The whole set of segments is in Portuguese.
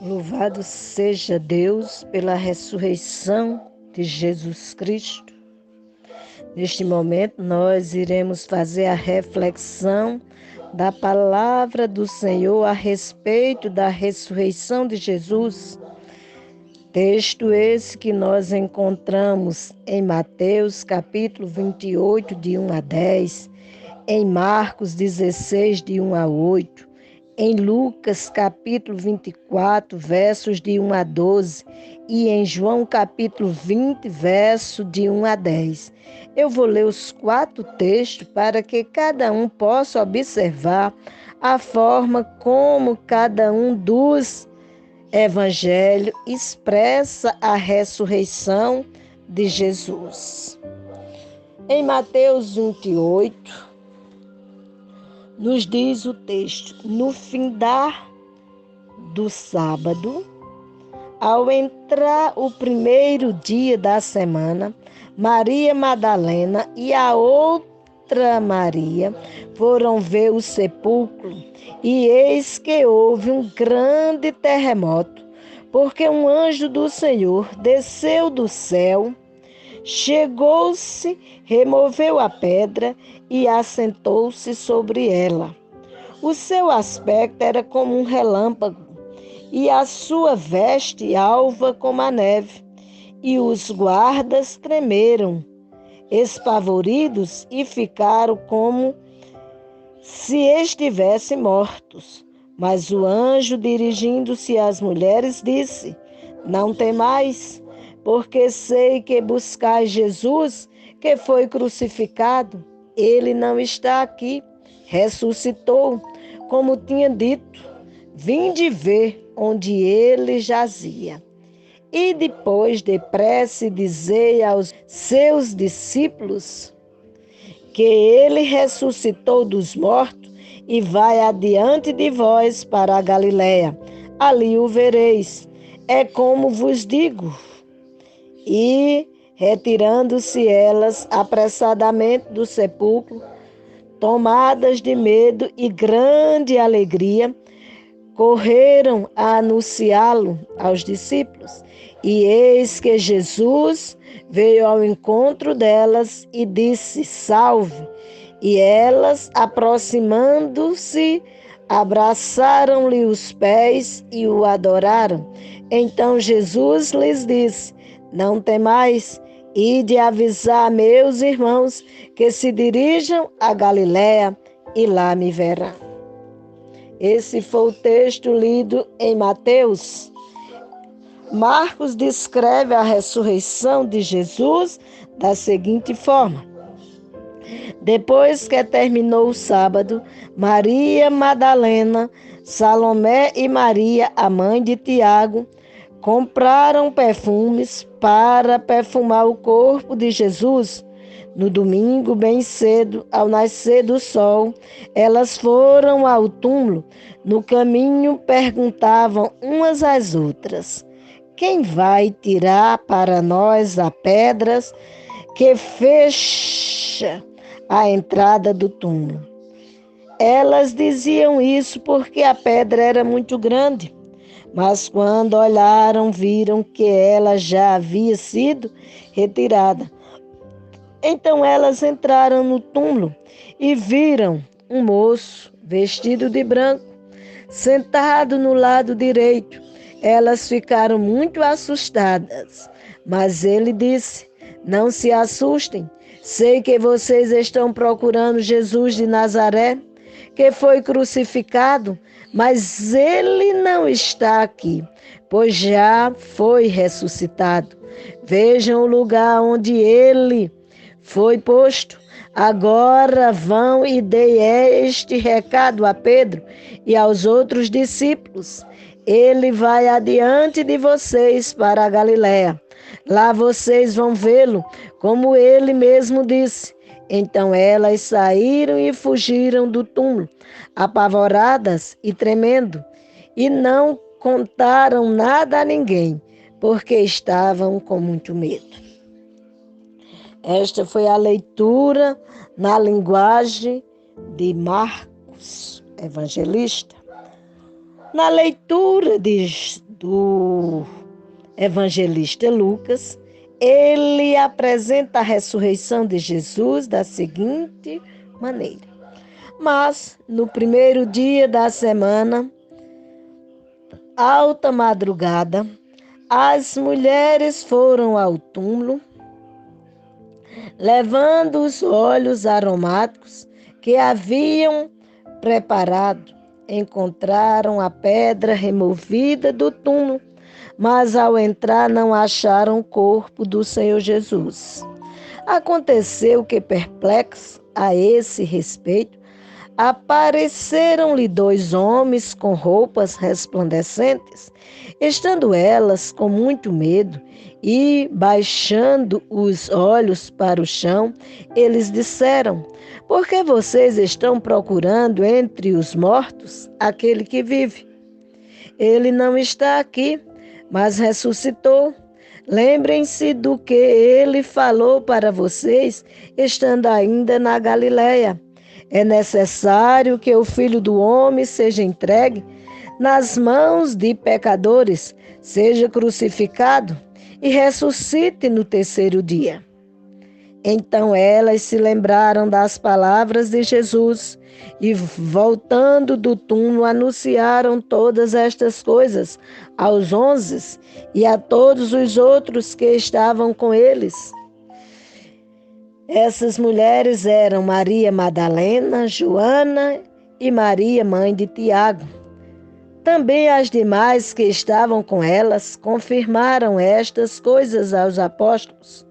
Louvado seja Deus pela ressurreição de Jesus Cristo. Neste momento, nós iremos fazer a reflexão da palavra do Senhor a respeito da ressurreição de Jesus. Texto esse que nós encontramos em Mateus, capítulo 28, de 1 a 10, em Marcos 16, de 1 a 8, em Lucas, capítulo 24, versos de 1 a 12, e em João, capítulo 20, verso de 1 a 10. Eu vou ler os 4 textos para que cada um possa observar a forma como cada um dos evangelhos expressa a ressurreição de Jesus. Em Mateus 28, nos diz o texto: no findar do sábado, ao entrar o primeiro dia da semana, Maria Madalena e a outra Maria foram ver o sepulcro, e eis que houve um grande terremoto, porque um anjo do Senhor desceu do céu, chegou-se, removeu a pedra e assentou-se sobre ela. O seu aspecto era como um relâmpago, e a sua veste alva como a neve. E os guardas tremeram, espavoridos, e ficaram como se estivessem mortos. Mas o anjo, dirigindo-se às mulheres, disse: não temais, porque sei que buscais Jesus, que foi crucificado. Ele não está aqui, ressuscitou, como tinha dito. Vinde ver onde ele jazia. E depois, depressa, dizei aos seus discípulos que ele ressuscitou dos mortos e vai adiante de vós para a Galiléia. Ali o vereis. É como vos digo. E, retirando-se elas apressadamente do sepulcro, tomadas de medo e grande alegria, correram a anunciá-lo aos discípulos. E eis que Jesus veio ao encontro delas e disse: salve! E elas, aproximando-se, abraçaram-lhe os pés e o adoraram. Então Jesus lhes disse: não temais, ide avisar meus irmãos que se dirijam a Galiléia e lá me verão. Esse foi o texto lido em Mateus. Marcos descreve a ressurreição de Jesus da seguinte forma: depois que terminou o sábado, Maria Madalena, Salomé e Maria, a mãe de Tiago, compraram perfumes para perfumar o corpo de Jesus. No domingo, bem cedo, ao nascer do sol, elas foram ao túmulo. No caminho, perguntavam umas às outras: quem vai tirar para nós a pedra que fecha a entrada do túmulo? Elas diziam isso porque a pedra era muito grande. Mas quando olharam, viram que ela já havia sido retirada. Então elas entraram no túmulo e viram um moço vestido de branco, sentado no lado direito. Elas ficaram muito assustadas, mas ele disse: não se assustem, sei que vocês estão procurando Jesus de Nazaré, que foi crucificado, mas ele não está aqui, pois já foi ressuscitado. Vejam o lugar onde ele foi posto. Agora vão e deem este recado a Pedro e aos outros discípulos. Ele vai adiante de vocês para a Galiléia. Lá vocês vão vê-lo, como ele mesmo disse. Então elas saíram e fugiram do túmulo, apavoradas e tremendo, e não contaram nada a ninguém, porque estavam com muito medo. Esta foi a leitura na linguagem de Marcos, evangelista. Na leitura do evangelista Lucas, ele apresenta a ressurreição de Jesus da seguinte maneira. Mas, no primeiro dia da semana, alta madrugada, as mulheres foram ao túmulo, levando os óleos aromáticos que haviam preparado. Encontraram a pedra removida do túmulo, mas ao entrar não acharam o corpo do Senhor Jesus. Aconteceu que, perplexos a esse respeito, apareceram-lhe 2 homens com roupas resplandecentes. Estando elas com muito medo e baixando os olhos para o chão, eles disseram: por que vocês estão procurando entre os mortos aquele que vive? Ele não está aqui, mas ressuscitou. Lembrem-se do que ele falou para vocês, estando ainda na Galileia. É necessário que o Filho do Homem seja entregue nas mãos de pecadores, seja crucificado e ressuscite no terceiro dia. Então elas se lembraram das palavras de Jesus e, voltando do túmulo, anunciaram todas estas coisas aos 11 e a todos os outros que estavam com eles. Essas mulheres eram Maria Madalena, Joana e Maria, mãe de Tiago. Também as demais que estavam com elas confirmaram estas coisas aos apóstolos.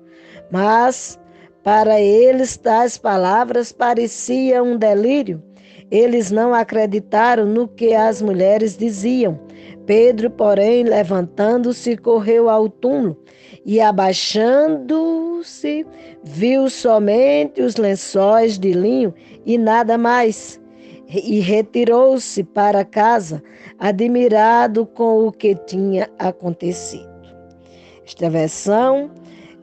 Mas para eles tais palavras pareciam um delírio. Eles não acreditaram no que as mulheres diziam. Pedro, porém, levantando-se, correu ao túmulo e, abaixando-se, viu somente os lençóis de linho e nada mais. E retirou-se para casa, admirado com o que tinha acontecido. Esta versão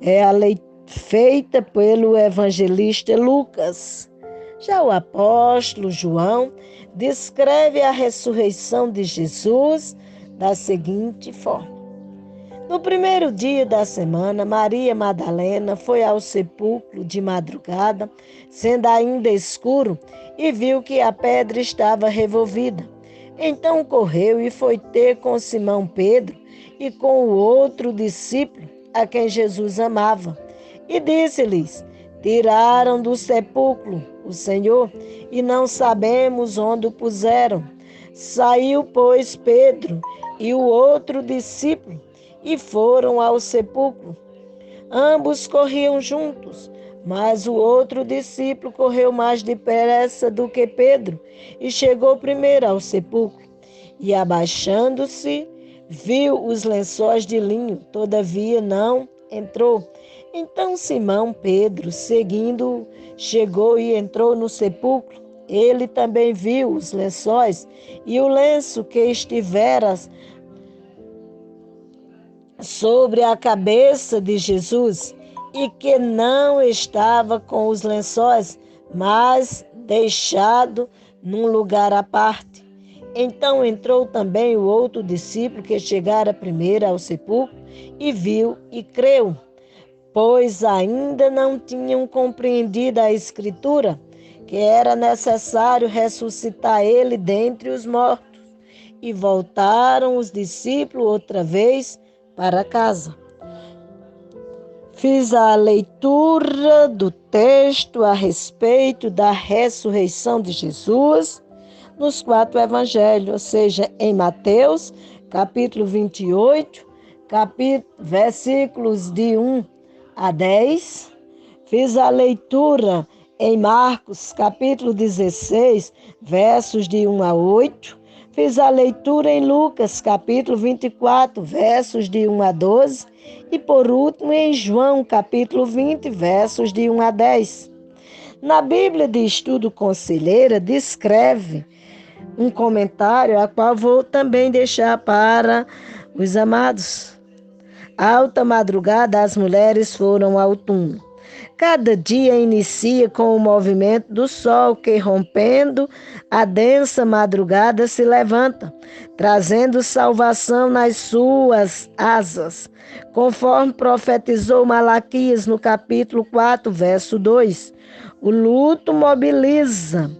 é a leitura feita pelo evangelista Lucas. Já o apóstolo João descreve a ressurreição de Jesus da seguinte forma. No primeiro dia da semana, Maria Madalena foi ao sepulcro de madrugada, sendo ainda escuro, e viu que a pedra estava revolvida. Então correu e foi ter com Simão Pedro e com o outro discípulo, a quem Jesus amava. E disse-lhes: tiraram do sepulcro o Senhor e não sabemos onde o puseram. Saiu, pois, Pedro e o outro discípulo e foram ao sepulcro. Ambos corriam juntos, mas o outro discípulo correu mais depressa do que Pedro e chegou primeiro ao sepulcro. E, abaixando-se, viu os lençóis de linho, todavia não entrou. Então Simão Pedro, seguindo, chegou e entrou no sepulcro. Ele também viu os lençóis e o lenço que estivera sobre a cabeça de Jesus, e que não estava com os lençóis, mas deixado num lugar à parte. Então entrou também o outro discípulo que chegara primeiro ao sepulcro e viu e creu, pois ainda não tinham compreendido a Escritura, que era necessário ressuscitar ele dentre os mortos. E voltaram os discípulos outra vez para casa. Fiz a leitura do texto a respeito da ressurreição de Jesus nos 4 evangelhos, ou seja, em Mateus, capítulo 28, versículos de 1 a 10. Fiz a leitura em Marcos, capítulo 16, versos de 1 a 8. Fiz a leitura em Lucas, capítulo 24, versos de 1 a 12. E, por último, em João, capítulo 20, versos de 1 a 10. Na Bíblia de Estudo Conselheira, descreve um comentário, a qual vou também deixar para os amados. Alta madrugada, as mulheres foram ao túmulo, Cada dia inicia com o movimento do sol que, rompendo a densa madrugada, se levanta, trazendo salvação nas suas asas, conforme profetizou Malaquias no capítulo 4, verso 2. O luto mobiliza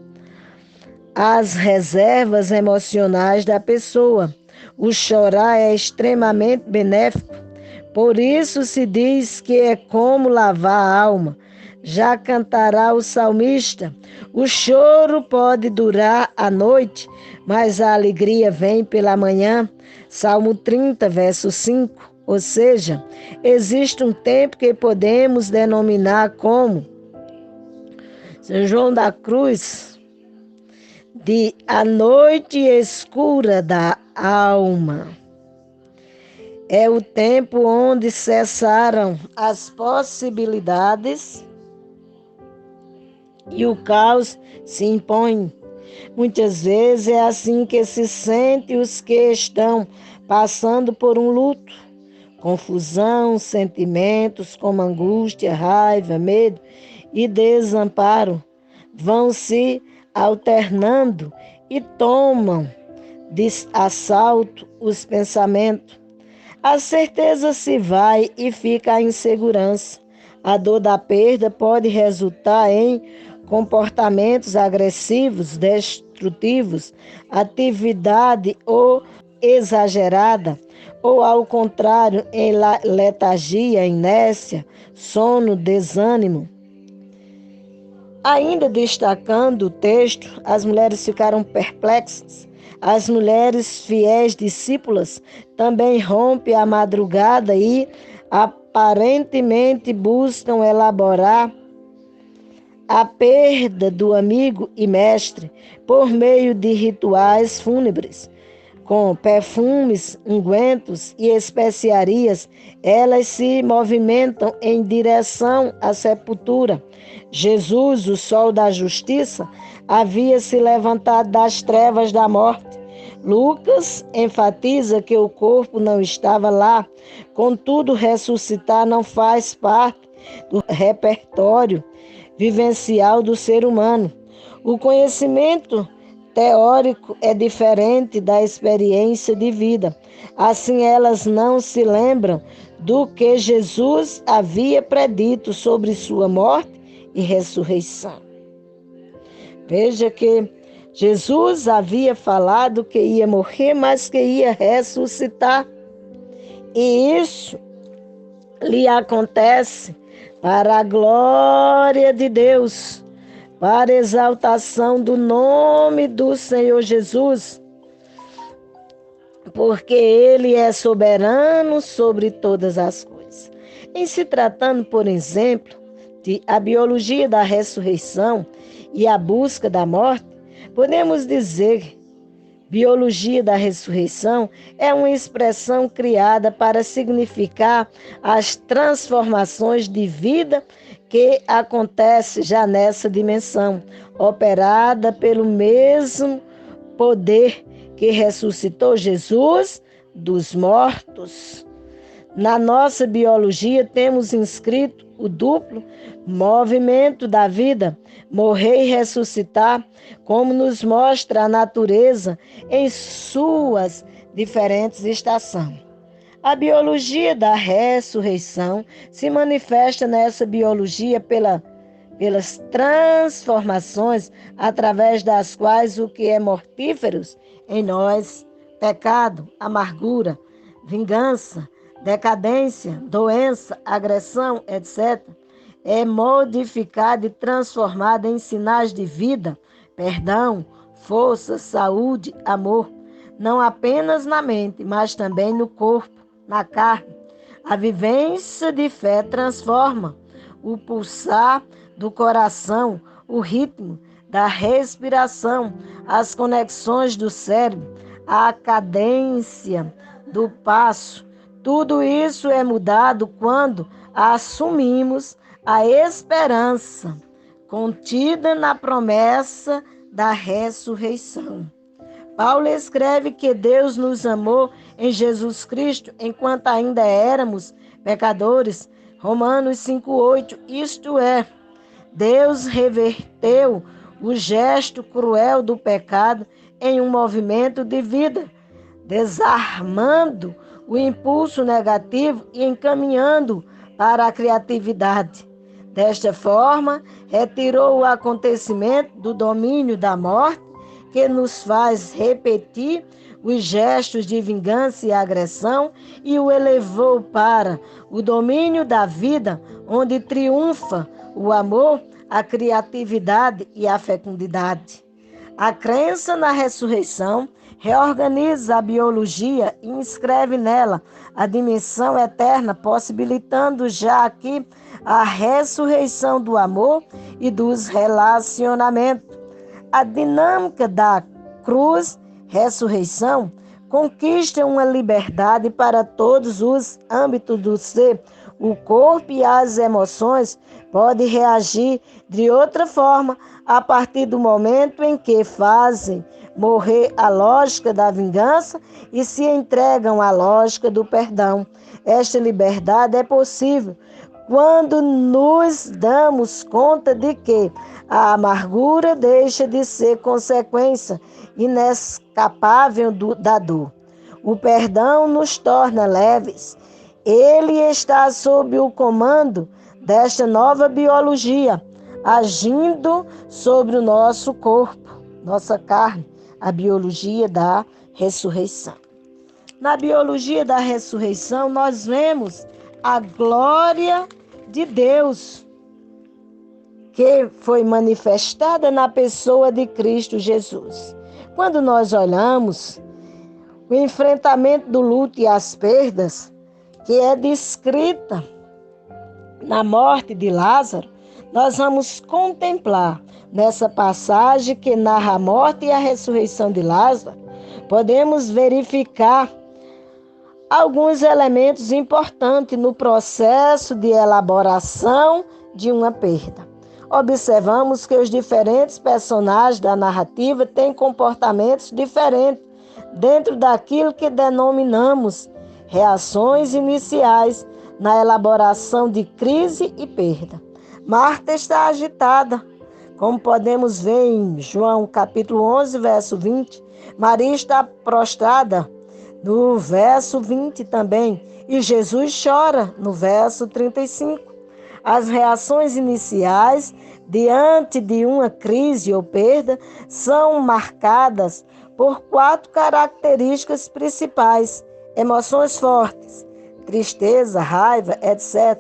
as reservas emocionais da pessoa. O chorar é extremamente benéfico. Por isso se diz que é como lavar a alma. Já cantará o salmista: o choro pode durar a noite, mas a alegria vem pela manhã. Salmo 30, verso 5. Ou seja, existe um tempo que podemos denominar como São João da Cruz, de a noite escura da alma. É o tempo onde cessaram as possibilidades e o caos se impõe. Muitas vezes é assim que se sente os que estão passando por um luto. Confusão, sentimentos como angústia, raiva, medo e desamparo vão se alternando e tomam de assalto os pensamentos. A certeza se vai e fica a insegurança. A dor da perda pode resultar em comportamentos agressivos, destrutivos, atividade ou exagerada, ou ao contrário, em letargia, inércia, sono, desânimo. Ainda destacando o texto, as mulheres ficaram perplexas. As mulheres fiéis discípulas também rompem a madrugada e aparentemente buscam elaborar a perda do amigo e mestre por meio de rituais fúnebres. Com perfumes, ungüentos e especiarias, elas se movimentam em direção à sepultura. Jesus, o sol da justiça, havia se levantado das trevas da morte. Lucas enfatiza que o corpo não estava lá, contudo, ressuscitar não faz parte do repertório vivencial do ser humano. O conhecimento teórico é diferente da experiência de vida. Assim, elas não se lembram do que Jesus havia predito sobre sua morte e ressurreição. Veja que Jesus havia falado que ia morrer, mas que ia ressuscitar. E isso lhe acontece para a glória de Deus, para a exaltação do nome do Senhor Jesus, porque Ele é soberano sobre todas as coisas. Em se tratando, por exemplo, de a biologia da ressurreição e a busca da morte, podemos dizer biologia da ressurreição é uma expressão criada para significar as transformações de vida que acontece já nessa dimensão, operada pelo mesmo poder que ressuscitou Jesus dos mortos. Na nossa biologia temos inscrito o duplo movimento da vida, morrer e ressuscitar, como nos mostra a natureza em suas diferentes estações. A biologia da ressurreição se manifesta nessa biologia pelas transformações através das quais o que é mortífero em nós, pecado, amargura, vingança, decadência, doença, agressão, etc., é modificado e transformado em sinais de vida, perdão, força, saúde, amor, não apenas na mente, mas também no corpo, na carne. A vivência de fé transforma o pulsar do coração, o ritmo da respiração, as conexões do cérebro, a cadência do passo. Tudo isso é mudado quando assumimos a esperança contida na promessa da ressurreição. Paulo escreve que Deus nos amou em Jesus Cristo enquanto ainda éramos pecadores. Romanos 5,8, isto é, Deus reverteu o gesto cruel do pecado em um movimento de vida, desarmando o impulso negativo e encaminhando para a criatividade. Desta forma, retirou o acontecimento do domínio da morte, que nos faz repetir os gestos de vingança e agressão, e o elevou para o domínio da vida, onde triunfa o amor, a criatividade e a fecundidade. A crença na ressurreição reorganiza a biologia e inscreve nela a dimensão eterna, possibilitando já aqui a ressurreição do amor e dos relacionamentos. A dinâmica da cruz-ressurreição conquista uma liberdade para todos os âmbitos do ser. O corpo e as emoções podem reagir de outra forma a partir do momento em que fazem morrer a lógica da vingança e se entregam à lógica do perdão. Esta liberdade é possível quando nos damos conta de que a amargura deixa de ser consequência inescapável da dor. O perdão nos torna leves. Ele está sob o comando desta nova biologia, agindo sobre o nosso corpo, nossa carne, a biologia da ressurreição. Na biologia da ressurreição, nós vemos a glória de Deus, que foi manifestada na pessoa de Cristo Jesus. Quando nós olhamos o enfrentamento do luto e as perdas, que é descrita na morte de Lázaro, nós vamos contemplar nessa passagem que narra a morte e a ressurreição de Lázaro, podemos verificar alguns elementos importantes no processo de elaboração de uma perda. Observamos que os diferentes personagens da narrativa têm comportamentos diferentes dentro daquilo que denominamos reações iniciais na elaboração de crise e perda. Marta está agitada, como podemos ver em João capítulo 11, verso 20. Maria está prostrada, no verso 20 também, e Jesus chora, no verso 35. As reações iniciais diante de uma crise ou perda são marcadas por 4 características principais: emoções fortes, tristeza, raiva, etc.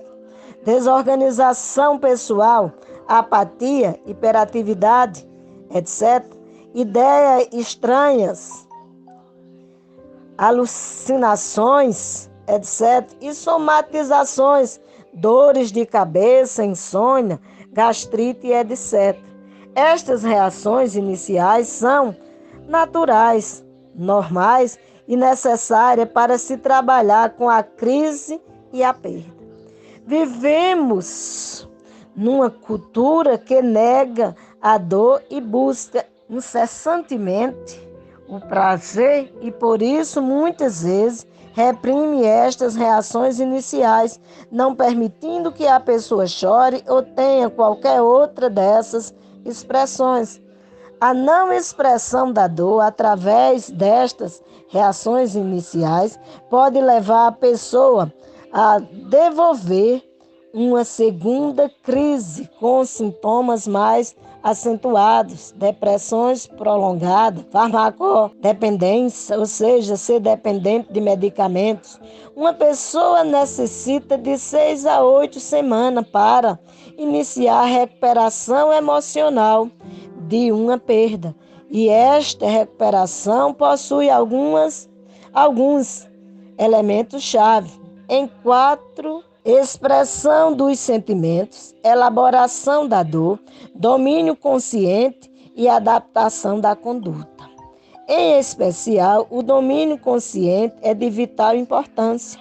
Desorganização pessoal, apatia, hiperatividade, etc. Ideias estranhas, alucinações, etc. E somatizações, dores de cabeça, insônia, gastrite, etc. Estas reações iniciais são naturais, normais e necessárias para se trabalhar com a crise e a perda. Vivemos numa cultura que nega a dor e busca incessantemente o prazer e, por isso, muitas vezes, reprime estas reações iniciais, não permitindo que a pessoa chore ou tenha qualquer outra dessas expressões. A não expressão da dor através destas reações iniciais pode levar a pessoa a devolver uma segunda crise com sintomas mais acentuados, depressões prolongadas, farmacodependência, ou seja, ser dependente de medicamentos. Uma pessoa necessita de 6 a 8 semanas para iniciar a recuperação emocional de uma perda. E esta recuperação possui alguns elementos-chave. Em 4: expressão dos sentimentos, elaboração da dor, domínio consciente e adaptação da conduta. Em especial, o domínio consciente é de vital importância.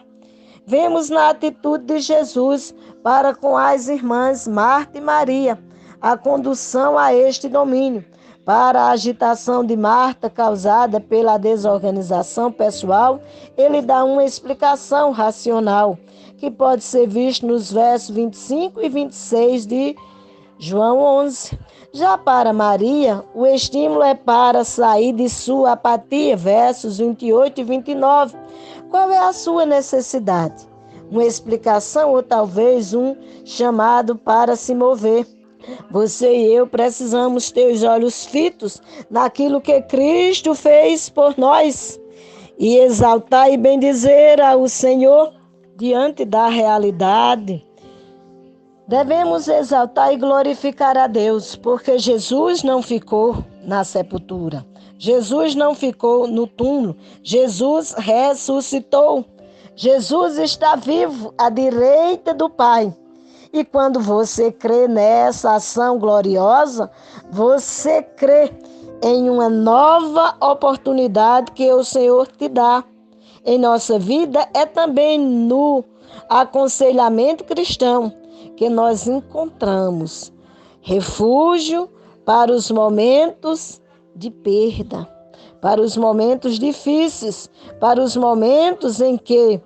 Vemos na atitude de Jesus para com as irmãs Marta e Maria a condução a este domínio. Para a agitação de Marta causada pela desorganização pessoal, ele dá uma explicação racional, que pode ser visto nos versos 25 e 26 de João 11. Já para Maria, o estímulo é para sair de sua apatia, versos 28 e 29. Qual é a sua necessidade? Uma explicação ou talvez um chamado para se mover. Você e eu precisamos ter os olhos fitos naquilo que Cristo fez por nós e exaltar e bendizer ao Senhor diante da realidade. Devemos exaltar e glorificar a Deus, porque Jesus não ficou na sepultura. Jesus não ficou no túmulo. Jesus ressuscitou. Jesus está vivo à direita do Pai. E quando você crê nessa ação gloriosa, você crê em uma nova oportunidade que o Senhor te dá em nossa vida. É também no aconselhamento cristão que nós encontramos refúgio para os momentos de perda, para os momentos difíceis, para os momentos em que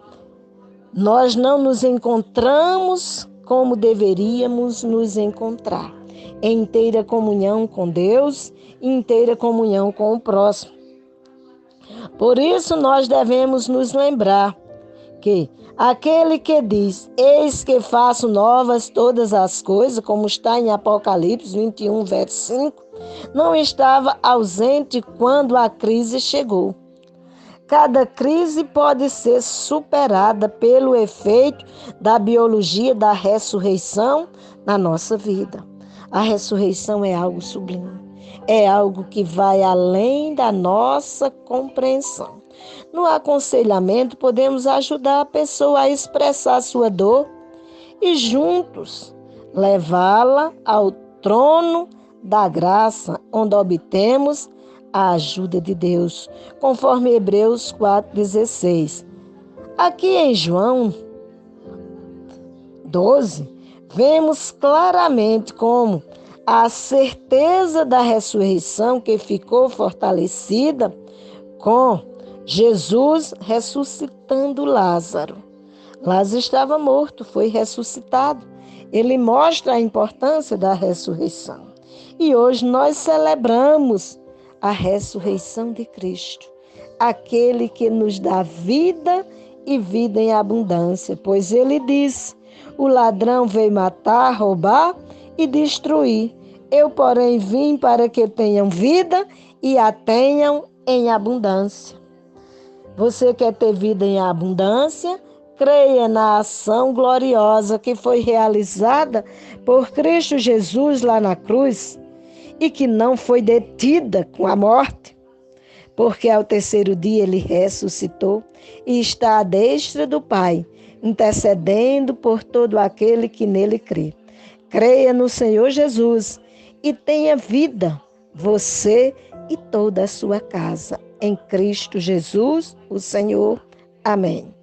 nós não nos encontramos como deveríamos nos encontrar, em inteira comunhão com Deus e inteira comunhão com o próximo. Por isso nós devemos nos lembrar que aquele que diz, eis que faço novas todas as coisas, como está em Apocalipse 21, verso 5, não estava ausente quando a crise chegou. Cada crise pode ser superada pelo efeito da biologia da ressurreição na nossa vida. A ressurreição é algo sublime, é algo que vai além da nossa compreensão. No aconselhamento, podemos ajudar a pessoa a expressar sua dor e juntos levá-la ao trono da graça, onde obtemos a ajuda de Deus, conforme Hebreus 4,16. Aqui em João 12, vemos claramente como a certeza da ressurreição que ficou fortalecida com Jesus ressuscitando Lázaro. Lázaro estava morto, foi ressuscitado. Ele mostra a importância da ressurreição. E hoje nós celebramos a ressurreição de Cristo, aquele que nos dá vida e vida em abundância, pois ele diz: o ladrão veio matar, roubar e destruir. Eu, porém, vim para que tenham vida e a tenham em abundância. Você quer ter vida em abundância? Creia na ação gloriosa que foi realizada por Cristo Jesus lá na cruz e que não foi detida com a morte, porque ao terceiro dia ele ressuscitou e está à destra do Pai, intercedendo por todo aquele que nele crê. Creia no Senhor Jesus e tenha vida, você e toda a sua casa. Em Cristo Jesus, o Senhor. Amém.